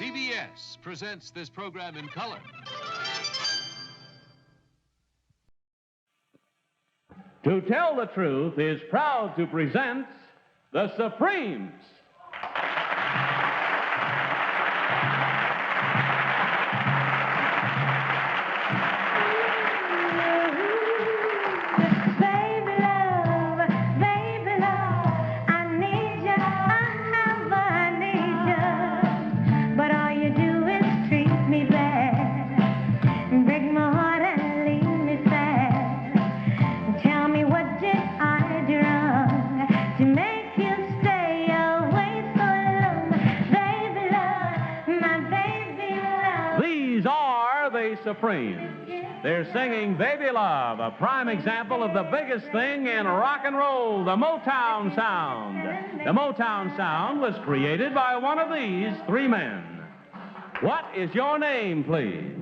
CBS presents this program in color. To Tell the Truth is proud to present The Supremes. Supremes. They're singing Baby Love, a prime example of the biggest thing in rock and roll, the Motown sound. The Motown sound was created by one of these three men. What is your name, please?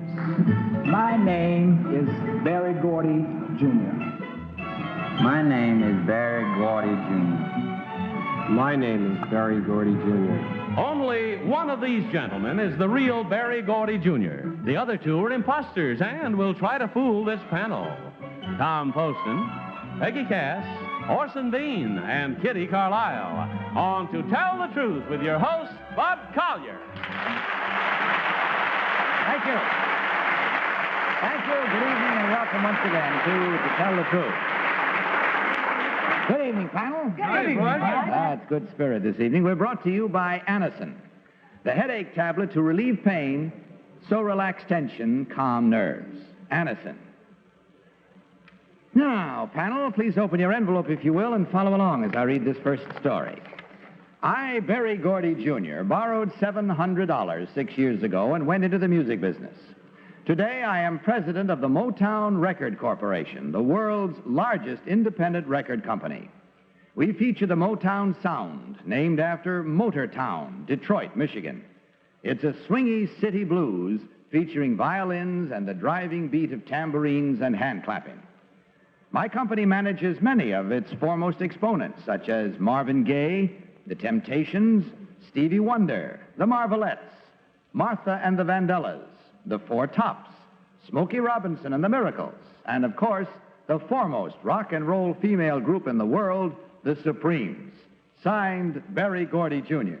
My name is Barry Gordy, Jr. My name is Barry Gordy, Jr. My name is Barry Gordy, Jr. Only one of these gentlemen is the real Barry Gordy, Jr. The other two are imposters and will try to fool this panel. Tom Poston, Peggy Cass, Orson Bean, and Kitty Carlisle. On To Tell the Truth with your host, Bud Collier. Thank you. Thank you. Good evening and welcome once again to Tell the Truth. Good evening, panel. Good evening, Bud. That's good spirit this evening. We're brought to you by Anacin, the headache tablet to relieve pain, so relax tension, calm nerves. Anacin. Now, panel, please open your envelope, if you will, and follow along as I read this first story. I, Barry Gordy, Jr., borrowed $700 6 years ago and went into the music business. Today, I am president of the Motown Record Corporation, the world's largest independent record company. We feature the Motown sound, named after Motortown, Detroit, Michigan. It's a swingy city blues featuring violins and the driving beat of tambourines and hand clapping. My company manages many of its foremost exponents, such as Marvin Gaye, The Temptations, Stevie Wonder, The Marvelettes, Martha and the Vandellas, The Four Tops, Smokey Robinson and the Miracles, and, of course, the foremost rock and roll female group in the world, the Supremes. Signed, Barry Gordy, Jr.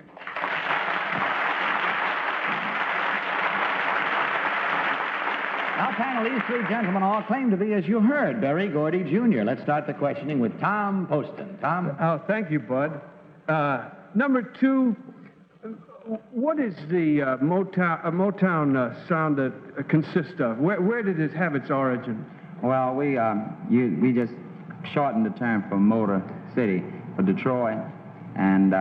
Now, panel, these three gentlemen all claim to be, as you heard, Barry Gordy, Jr. Let's start the questioning with Tom Poston. Tom? Oh, thank you, Bud. Number two, what is the Motown sound that consists of? Where did it have its origin? Well, we just shortened the term for Motor City for Detroit, and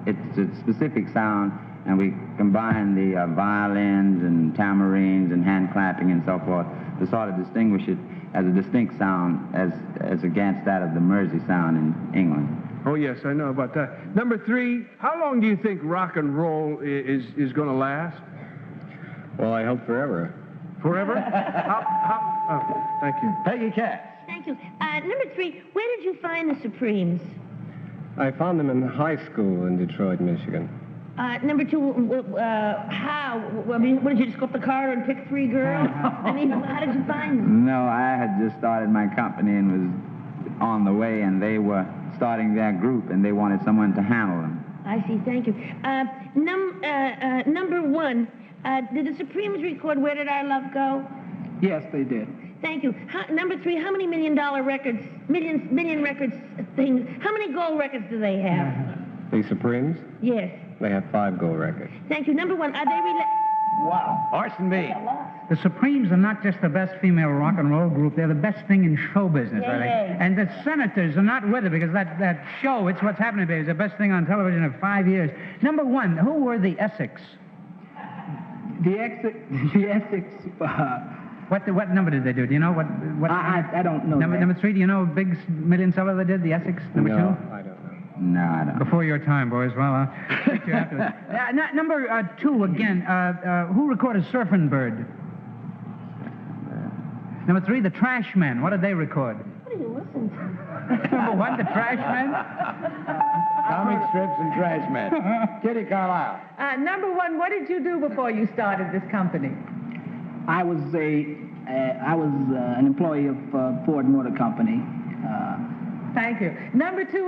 it's a specific sound, and we combine the violins and tambourines and hand clapping and so forth to sort of distinguish it as a distinct sound as against that of the Mersey sound in England. Oh, yes, I know about that. Number three, how long do you think rock and roll is going to last? Well, I hope forever. Forever? Oh, thank you. Peggy Cass. Thank you. Number three, where did you find the Supremes? I found them in high school in Detroit, Michigan. Number two, how? I mean, what, did you just go up the car and pick three girls? I mean, how did you find them? No, I had just started my company and was on the way, and they were starting their group, and they wanted someone to handle them. I see, thank you. Number one, did the Supremes record Where Did Our Love Go? Yes, they did. Thank you. Number three, how many million records things, how many gold records do they have? The Supremes? Yes. They have 5 gold records. Thank you. Number one, are they Wow. Orson Bean. The Supremes are not just the best female rock and roll group, they're the best thing in show business, I think. And the Senators are not with it because that show, It's What's Happening Baby, is the best thing on television in 5 years. Number one, who were the Essex? The Essex... What number did they do? Do you know what? I don't know. Number three, do you know big million seller they did, the Essex? Number two? No, I don't know. No, I don't. Before your time, boys. Well, I'll take you afterwards. Number two, again, who recorded Surfin' Bird? Number three, the Trashmen. What did they record? What do you listen to? Number one, the trash men. Comic strips and trash men. Kitty Carlisle. Number one, what did you do before you started this company? I was an employee of Ford Motor Company. Thank you. Number two,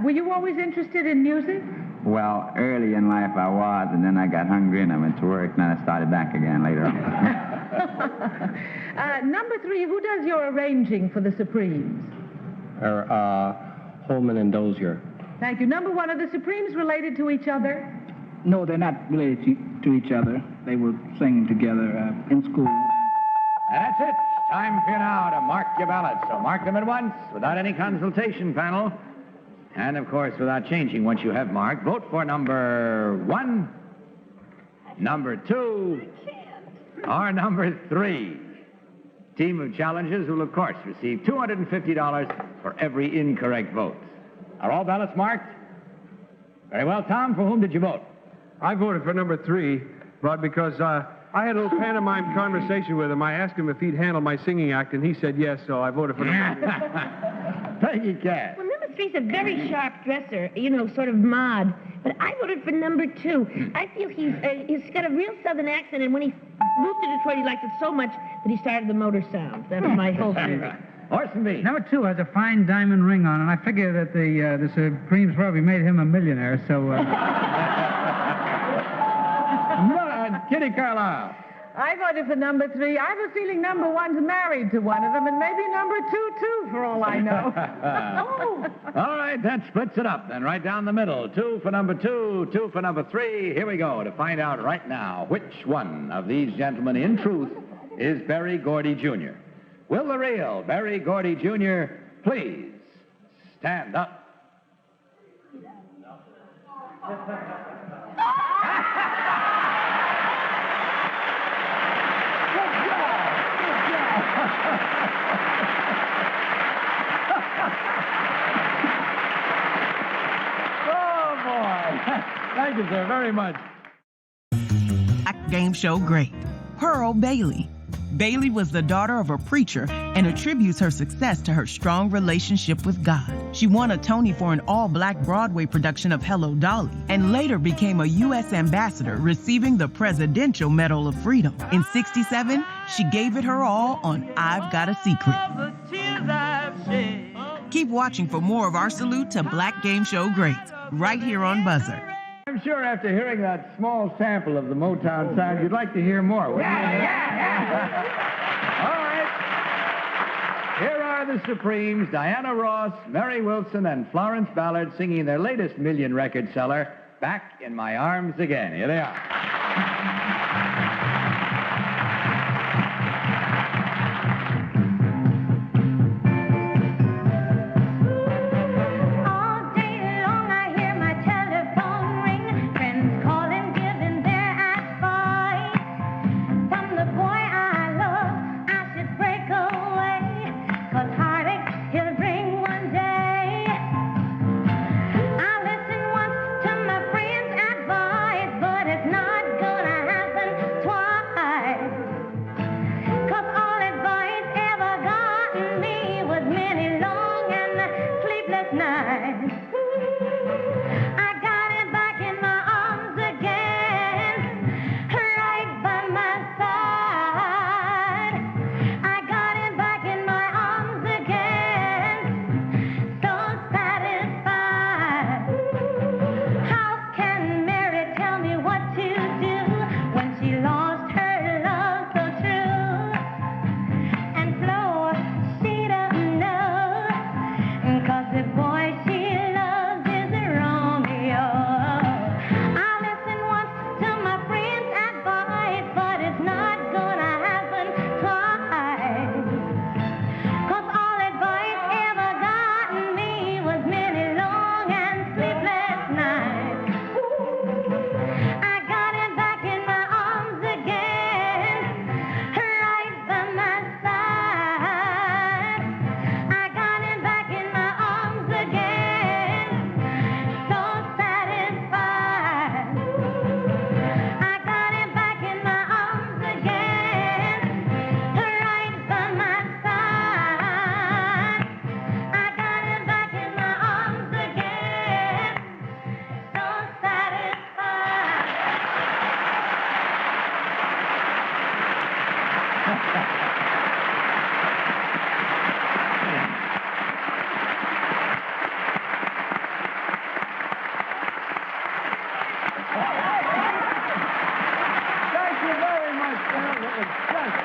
were you always interested in music? Well, early in life I was, and then I got hungry and I went to work, and then I started back again later on. Number three, who does your arranging for the Supremes? Holman and Dozier. Thank you. Number one, are the Supremes related to each other? No, they're not related to each other. They were singing together in school. That's it. Time for you now to mark your ballots. So mark them at once without any consultation, panel. And, of course, without changing once you have marked. Vote for number one, number two, or number three. Team of challengers will, of course, receive $250 for every incorrect vote. Are all ballots marked? Very well. Tom, for whom did you vote? I voted for number three, Bud, because I had a little pantomime conversation with him. I asked him if he'd handle my singing act, and he said yes, so I voted for number three. Thank you, Cass. Well, number three's a very sharp dresser, sort of mod. But I voted for number two. I feel he's got a real Southern accent, and when he moved to Detroit, he liked it so much that he started the motor sound. That was my whole theory. Orson B. Number two has a fine diamond ring on, and I figure that the Supremes probably made him a millionaire, so... Kitty Carlisle. I voted for number three. I have a feeling number one's married to one of them, and maybe number two, too, for all I know. All right, that splits it up then, right down the middle. 2 for number two, 2 for number three. Here we go to find out right now which one of these gentlemen, in truth, is Berry Gordy Jr. Will the real Berry Gordy Jr. please stand up? Oh, boy. Thank you, sir, very much. Game show great. Pearl Bailey. Bailey was the daughter of a preacher and attributes her success to her strong relationship with God. She won a Tony for an all-black Broadway production of Hello, Dolly, and later became a U.S. ambassador, receiving the Presidential Medal of Freedom. In '67, she gave it her all on I've Got a Secret. Keep watching for more of our salute to Black Game Show greats, right here on Buzzer. I'm sure after hearing that small sample of the Motown sound, you'd like to hear more, wouldn't you? All right. Here are the Supremes, Diana Ross, Mary Wilson, and Florence Ballard singing their latest million record seller, Back in My Arms Again. Here they are. I listen once to my friend's advice, but it's not gonna happen.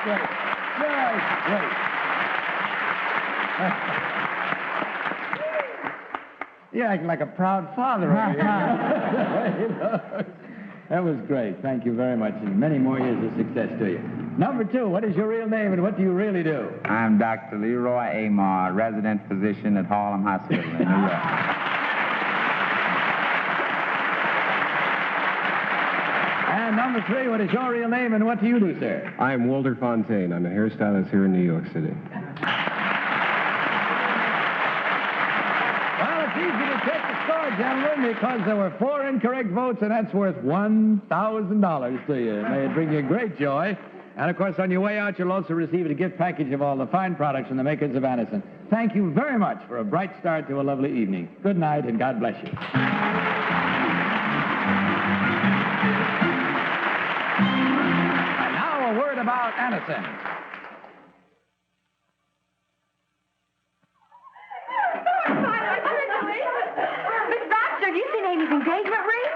great. Just great. You're acting like a proud father over here. That was great. Thank you very much, and many more years of success to you. Number 2, what is your real name, and what do you really do? I'm Dr. Leroy Amar, resident physician at Harlem Hospital in New York. And number 3, what is your real name, and what do you do, sir? I'm Walter Fontaine. I'm a hairstylist here in New York City. Well, it's easy to take the score, gentlemen, because there were 4 incorrect votes, and that's worth $1,000 to you. May it bring you great joy. And, of course, on your way out, you'll also receive a gift package of all the fine products from the makers of Anison. Thank you very much for a bright start to a lovely evening. Good night, and God bless you. And now a word about Anison. Miss Baxter, have you seen Amy's engagement ring?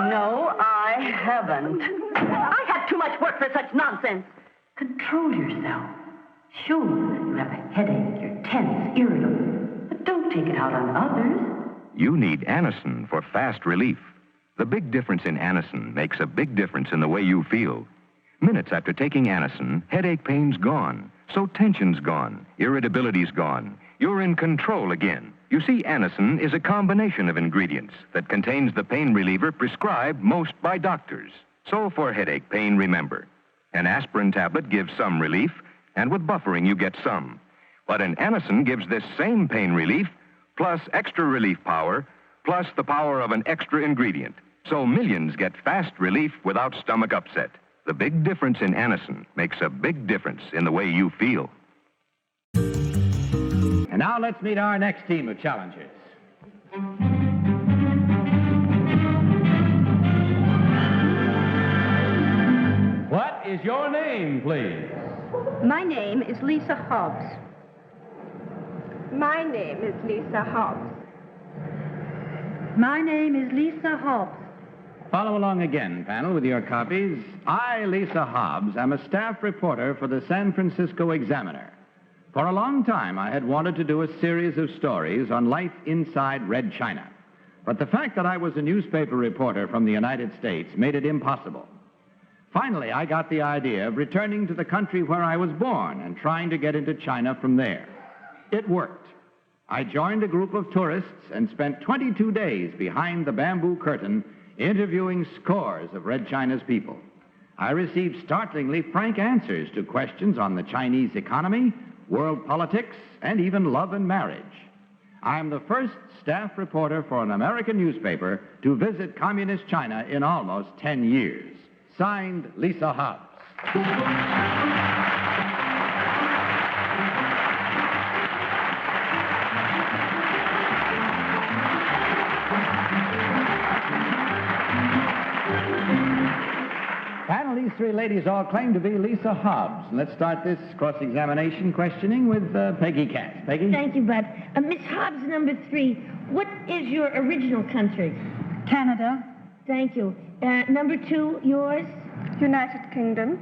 No, I haven't. I have too much work for such nonsense. Control yourself. Sure, you have a headache, you're tense, irritable, but don't take it out on others. You need Anison for fast relief. The big difference in Anison makes a big difference in the way you feel. Minutes after taking Anison, headache pain's gone, so tension's gone, irritability's gone. You're in control again. You see, Anison is a combination of ingredients that contains the pain reliever prescribed most by doctors. So for headache pain, remember, an aspirin tablet gives some relief, and with buffering you get some. But an Anison gives this same pain relief, plus extra relief power, plus the power of an extra ingredient. So millions get fast relief without stomach upset. The big difference in Anison makes a big difference in the way you feel. And now let's meet our next team of challengers. What is your name, please? My name is Lisa Hobbs. My name is Lisa Hobbs. My name is Lisa Hobbs. Follow along again, panel, with your copies. I, Lisa Hobbs, am a staff reporter for the San Francisco Examiner. For a long time, I had wanted to do a series of stories on life inside Red China. But the fact that I was a newspaper reporter from the United States made it impossible. Finally, I got the idea of returning to the country where I was born and trying to get into China from there. It worked. I joined a group of tourists and spent 22 days behind the bamboo curtain interviewing scores of Red China's people. I received startlingly frank answers to questions on the Chinese economy, world politics, and even love and marriage. I am the first staff reporter for an American newspaper to visit communist China in almost 10 years. Signed, Lisa Hobbs. Panel, these 3 ladies all claim to be Lisa Hobbs. Let's start this cross-examination questioning with Peggy Cass. Peggy? Thank you, Bud. Miss Hobbs, number 3, what is your original country? Canada. Thank you. Number 2, yours? United Kingdom.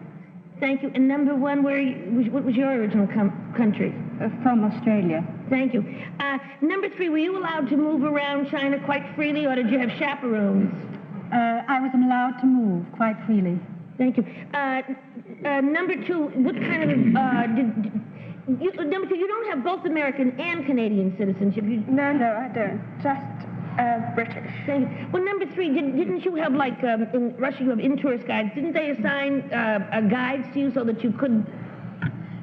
Thank you. And number 1, what was your original country? From Australia. Thank you. Number 3, were you allowed to move around China quite freely, or did you have chaperones? I was allowed to move quite freely. Thank you. Number 2, what kind of number 2, you don't have both American and Canadian citizenship. No, I don't. Just British. Thank you. Well, number 3, didn't you have, like, in Russia you have in-tourist guides? Didn't they assign guides to you so that you could...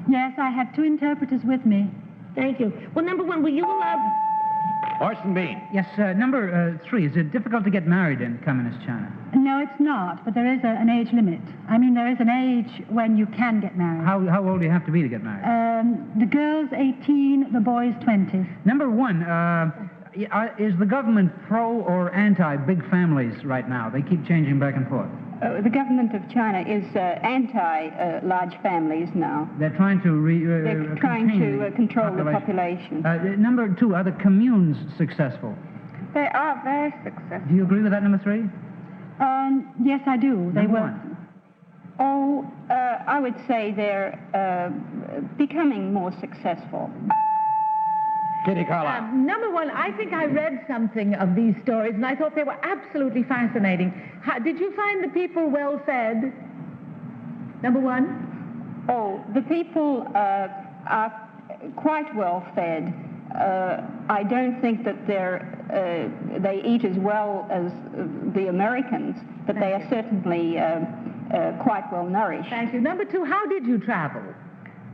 Yes, I had 2 interpreters with me. Thank you. Well, number 1, were you allowed... Orson Bean. Yes, number 3, is it difficult to get married in communist China? No, it's not, but there is an age limit. I mean, there is an age when you can get married. How old do you have to be to get married? The girl's 18, the boy's 20. Number 1, is the government pro or anti big families right now? They keep changing back and forth. The government of China is anti-large families now. They're trying to control the population. Number 2, are the communes successful? They are very successful. Do you agree with that, number 3? Yes, I do. Number 1. Oh, I would say they're becoming more successful. Kitty Carlisle. Number one, I think I read something of these stories, and I thought they were absolutely fascinating. Did you find the people well fed? Number one? Oh, the people are quite well fed. I don't think that they eat as well as the Americans, but they are certainly quite well nourished. Thank you. Number two, how did you travel?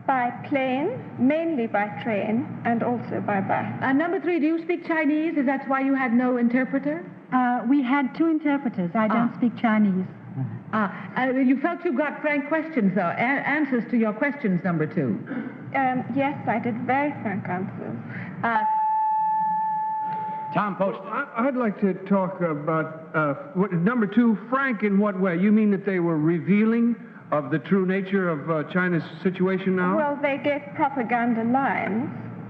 By plane, mainly by train, and also by bus. Number three, do you speak Chinese? Is that why you had no interpreter? We had 2 interpreters. I don't speak Chinese. You felt you got frank questions, though, answers to your questions, number two. Yes, I did very frank answers. Tom Poston. I'd like to talk about number two, frank in what way? You mean that they were revealing of the true nature of China's situation now? Well, they gave propaganda lines,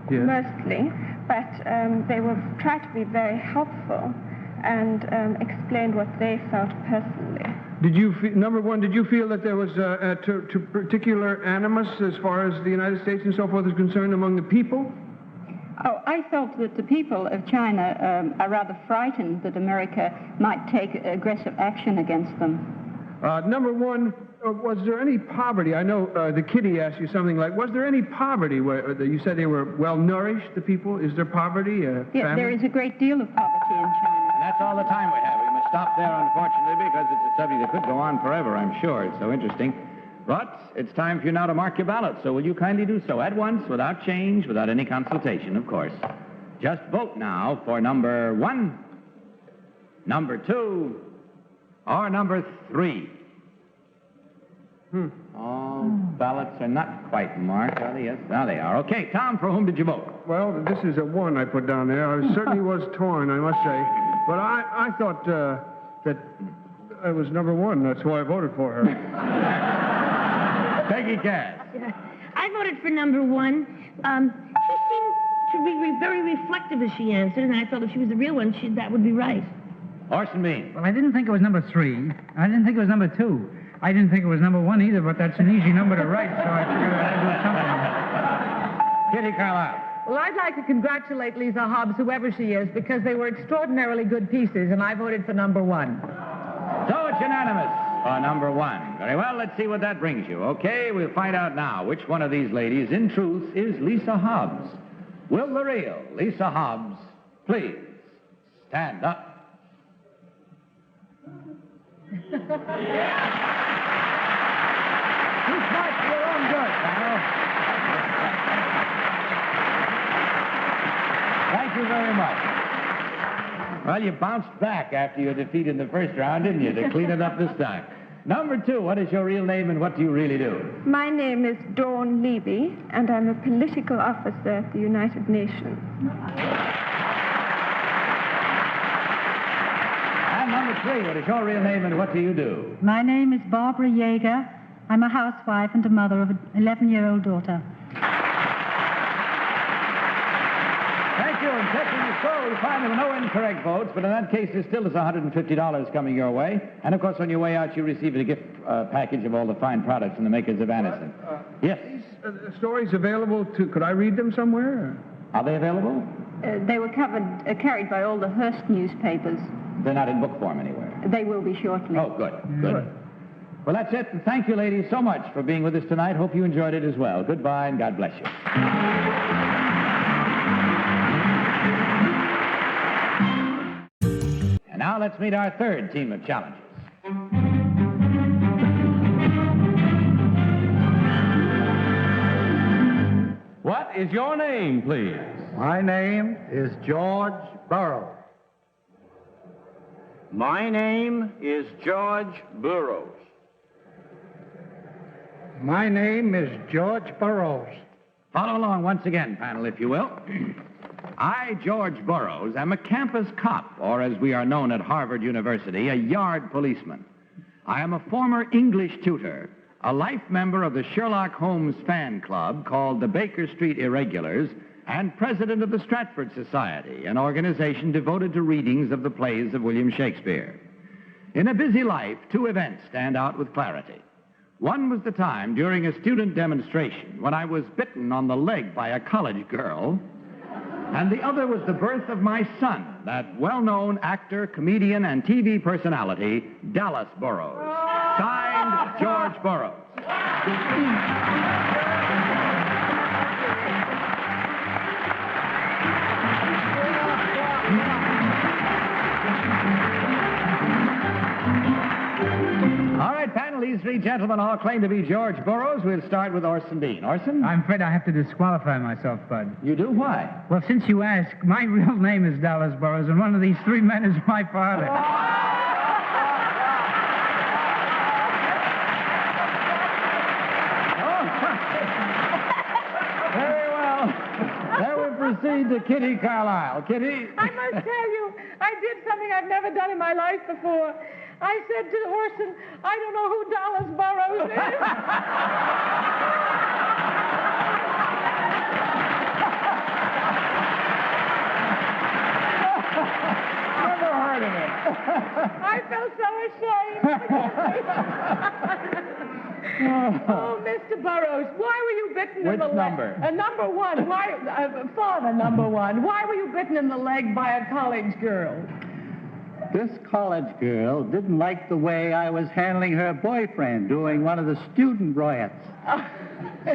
yes, mostly, but they will try to be very helpful and explain what they felt personally. Did you, number one, did you feel that there was a particular animus as far as the United States and so forth is concerned among the people? Oh, I felt that the people of China are rather frightened that America might take aggressive action against them. Number one, was there any poverty? I know the kitty asked you something like, was there any poverty where you said they were well-nourished, the people? Is there poverty? Yes, there is a great deal of poverty in China. And that's all the time we have. We must stop there, unfortunately, because it's a subject that could go on forever, I'm sure. It's so interesting. But it's time for you now to mark your ballot, so will you kindly do so at once, without change, without any consultation, of course. Just vote now for number 1, number 2, or number 3. All ballots are not quite marked, are they? Yes, now they are. Okay, Tom, for whom did you vote? Well, this is a 1 I put down there. I certainly was torn, I must say. But I thought that I was number 1. That's why I voted for her. Peggy Cass. I voted for number 1. She seemed to be very reflective as she answered, and I felt if she was the real one, that would be right. Orson Bean. Well, I didn't think it was number 3. I didn't think it was number 2. I didn't think it was number 1 either, but that's an easy number to write, so I figured I'd do something. Kitty Carlisle. Well, I'd like to congratulate Lisa Hobbs, whoever she is, because they were extraordinarily good pieces, and I voted for number 1. So it's unanimous for number 1. Very well, let's see what that brings you. Okay, we'll find out now which one of these ladies, in truth, is Lisa Hobbs. Will the real Lisa Hobbs please stand up? Too smart for your own good, pal. Thank you very much. Well, you bounced back after your defeat in the first round, didn't you, to clean it up this time? Number 2, what is your real name and what do you really do? My name is Dawn Levy, and I'm a political officer at the United Nations. And number 3, what is your real name and what do you do? My name is Barbara Yeager. I'm a housewife and a mother of an 11-year-old daughter. Thank you. And checking the score, we find there were no incorrect votes, but in that case, there still is $150 coming your way. And, of course, on your way out, you receive a gift package of all the fine products from the makers of Anison. Yes? These stories available could I read them somewhere? Are they available? They were carried by all the Hearst newspapers. They're not in book form anywhere. They will be shortly. Oh, good. Well, that's it. And thank you, ladies, so much for being with us tonight. Hope you enjoyed it as well. Goodbye, and God bless you. And now let's meet our third team of challengers. What is your name, please? My name is George Burroughs. My name is George Burroughs. My name is George Burroughs. Follow along once again, panel, if you will. I, George Burroughs, am a campus cop, or as we are known at Harvard University, a yard policeman. I am a former English tutor, a life member of the Sherlock Holmes fan club called the Baker Street Irregulars, and president of the Stratford Society, an organization devoted to readings of the plays of William Shakespeare. In a busy life, 2 events stand out with clarity. One was the time during a student demonstration when I was bitten on the leg by a college girl, and the other was the birth of my son, that well-known actor, comedian, and TV personality, Dallas Burrows. Signed, George Burrows. All right, panel, these three gentlemen all claim to be George Burrows. We'll start with Orson Bean. Orson? I'm afraid I have to disqualify myself, Bud. You do? Why? Well, since you ask, my real name is Dallas Burrows, and one of these three men is my father. Very well. Then we proceed to Kitty Carlisle. Kitty? I must tell you, I did something I've never done in my life before. I said to Orson, I don't know who Dallas Burrows is. Never heard of it. I felt so ashamed. Oh, Mr. Burrows, why were you bitten in the leg? Which number? Number one. Why, father, number one. Why were you bitten in the leg by a college girl? This college girl didn't like the way I was handling her boyfriend during one of the student riots.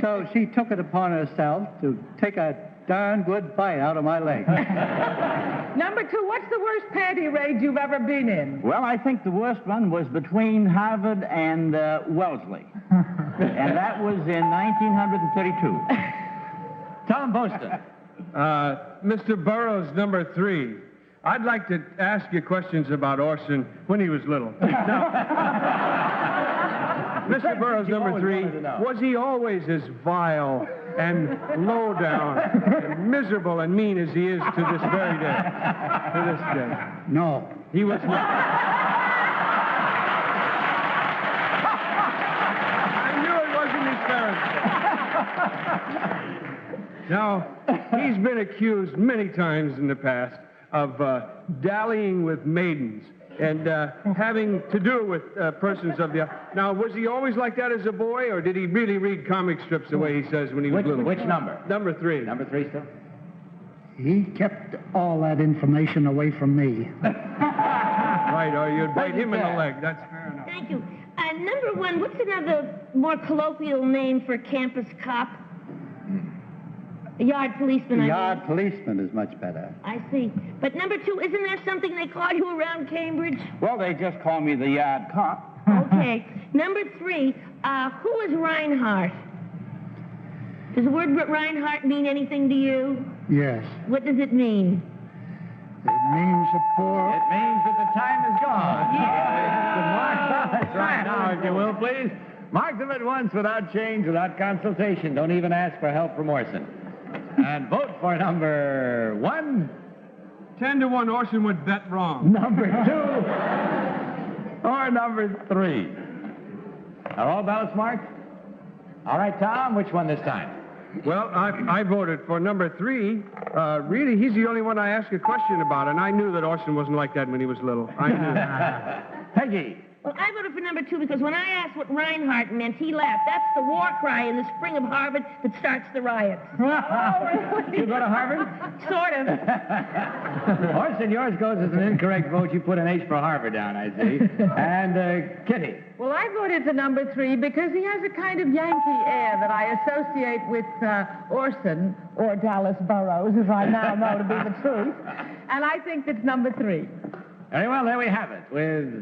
So she took it upon herself to take a darn good bite out of my leg. Number two, what's the worst panty raid you've ever been in? Well, I think the worst one was between Harvard and Wellesley. And that was in 1932. Tom Poston. Mr. Burrows, number 3. I'd like to ask you questions about Orson when he was little. Now, Mr. Burrows, number 3, was he always as vile and low down and miserable and mean as he is to this very day? To this day. No. He was not. I knew it wasn't his parents. Now, he's been accused many times in the past of dallying with maidens and having to do with persons of the... Now, was he always like that as a boy, or did he really read comic strips the way he says when he was little? Which number? Number 3. Number 3 still? He kept all that information away from me. Right, or you'd bite him in the leg. That's fair enough. Thank you. Number 1, what's another more colloquial name for campus cop? A yard policeman, Yard policeman is much better. I see. But number 2, isn't there something they call you around Cambridge? Well, they just call me the yard cop. Okay. Number 3, who is Reinhardt? Does the word Reinhardt mean anything to you? Yes. What does it mean? It means a poor... It means that the time is gone. Yeah. That's right. Now, if you will, please, mark them at once without change, without consultation. Don't even ask for help from Orson. And vote for number 1. 10-1, Orson would bet wrong. Number 2. Or number 3. Are all ballots marked? All right, Tom, which one this time? Well, I voted for number 3. Really, he's the only one I asked a question about, and I knew that Orson wasn't like that when he was little. I knew. Peggy. Well, I voted for number 2 because when I asked what Reinhardt meant, he laughed. That's the war cry in the spring of Harvard that starts the riots. You go to Harvard? Sort of. Orson, yours goes as an incorrect vote. You put an H for Harvard down, I see. And Kitty. Well, I voted for number 3 because he has a kind of Yankee air that I associate with Orson, or Dallas Burrows, as I now know to be the truth. And I think it's number 3. Very well, there we have it. With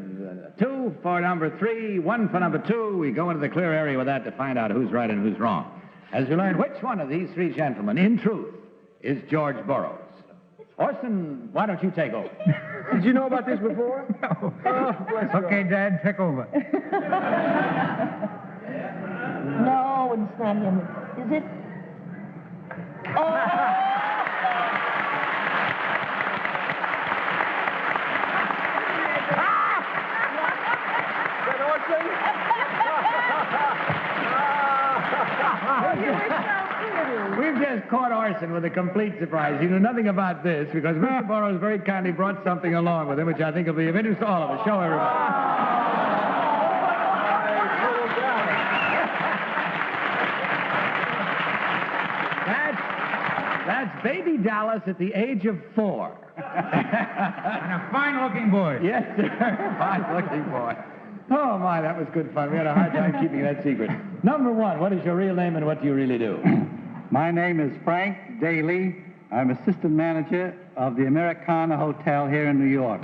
2 for number 3, 1 for number 2, we go into the clear area with that to find out who's right and who's wrong. As we learn which one of these 3 gentlemen, in truth, is George Burrows. Orson, why don't you take over? Did you know about this before? No. Okay, Dad, take over. No, it's not him. Is it? Oh! We've just caught Orson with a complete surprise. He knew nothing about this because Mr. Burrows very kindly brought something along with him, which I think will be of interest to all of us. Show everybody. That's baby Dallas at the age of 4. And a fine-looking boy. Yes, sir. Fine-looking boy. Oh, my, that was good fun. We had a hard time keeping that secret. Number 1, what is your real name and what do you really do? My name is Frank Daly. I'm assistant manager of the Americana Hotel here in New York.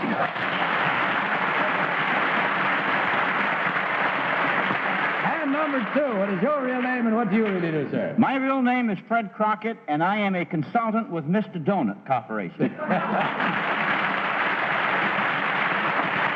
And number 2, what is your real name and what do you really do, sir? My real name is Fred Crockett, and I am a consultant with Mr. Donut Corporation.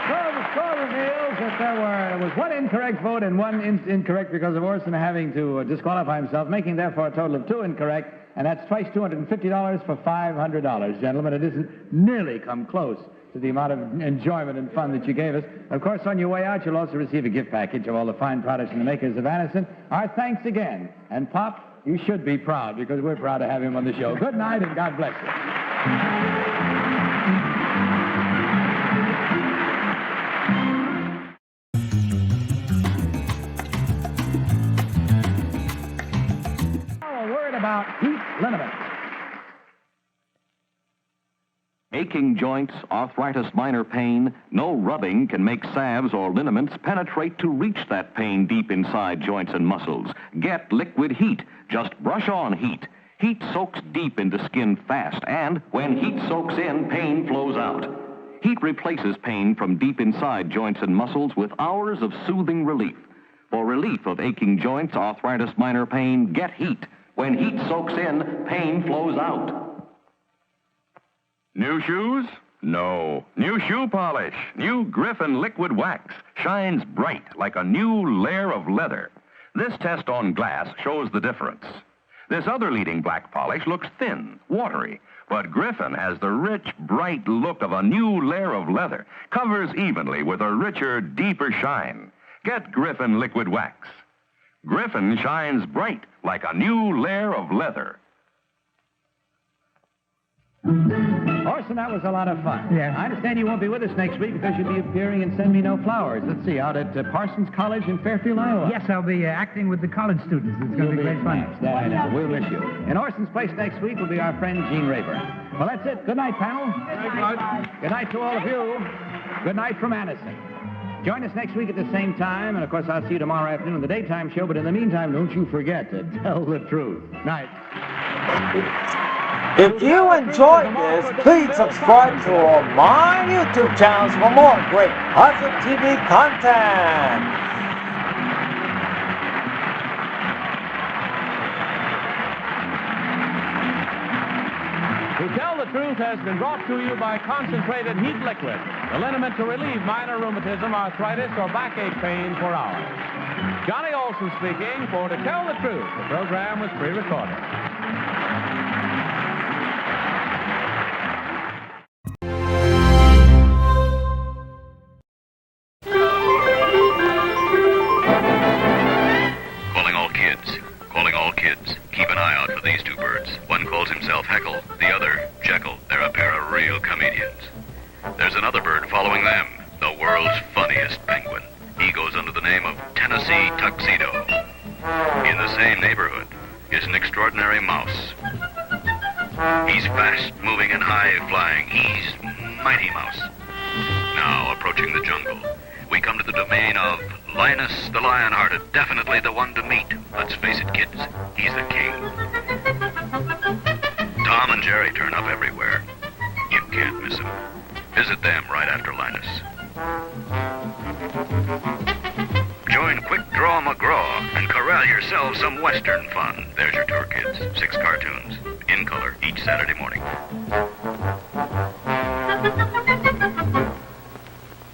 So the score reveals that there was 1 incorrect vote and 1 incorrect because of Orson having to disqualify himself, making therefore a total of 2 incorrect, and that's twice $250 for $500. Gentlemen, it isn't nearly come close to the amount of enjoyment and fun that you gave us. Of course, on your way out, you'll also receive a gift package of all the fine products from the makers of Anacin. Our thanks again. And, Pop, you should be proud because we're proud to have him on the show. Good night and God bless you. About heat liniments. Aching joints, arthritis, minor pain, no rubbing can make salves or liniments penetrate to reach that pain deep inside joints and muscles. Get Liquid Heat. Just brush on Heat. Heat soaks deep into skin fast, and when heat soaks in, pain flows out. Heat replaces pain from deep inside joints and muscles with hours of soothing relief. For relief of aching joints, arthritis, minor pain, get Heat. When heat soaks in, pain flows out. New shoes? No. New shoe polish. New Griffin Liquid Wax shines bright like a new layer of leather. This test on glass shows the difference. This other leading black polish looks thin, watery, but Griffin has the rich, bright look of a new layer of leather, covers evenly with a richer, deeper shine. Get Griffin Liquid Wax. Griffin shines bright like a new layer of leather. Orson, that was a lot of fun. Yeah. I understand you won't be with us next week because you'll be appearing in Send Me No Flowers. Let's see, out at Parsons College in Fairfield, Iowa. Yes, I'll be acting with the college students. It's going to be great fun. Nice. That I know. We'll miss you. In Orson's place next week will be our friend Gene Rayburn. Well, that's it. Good night, panel. Good night. Good night to all of you. Good night from Anacin. Join us next week at the same time, and of course, I'll see you tomorrow afternoon on the daytime show. But in the meantime, don't you forget to tell the truth. Night. If you enjoyed this, please subscribe to my YouTube channels for more great Hudson TV content. To Tell the Truth has been brought to you by Concentrated Heat Liquid, the liniment to relieve minor rheumatism, arthritis, or backache pain for hours. Johnny Olson speaking for To Tell the Truth. The program was pre-recorded. Calling all kids. Keep an eye out for these two birds. One calls himself Heckle, the other Jekyll. They're a pair of real comedians. There's another bird following them, the world's funniest penguin. He goes under the name of Tennessee Tuxedo. In the same neighborhood is an extraordinary mouse. He's fast-moving and high-flying. He's Mighty Mouse. Now, approaching the jungle, we come to the domain of Linus the Lion-Hearted, definitely the one to meet. Let's face it, kids, he's the king. Tom and Jerry turn up everywhere. You can't miss them. Visit them right after Linus. Join Quick Draw McGraw and corral yourselves some Western fun. There's your tour, kids. 6 cartoons, in color, each Saturday morning.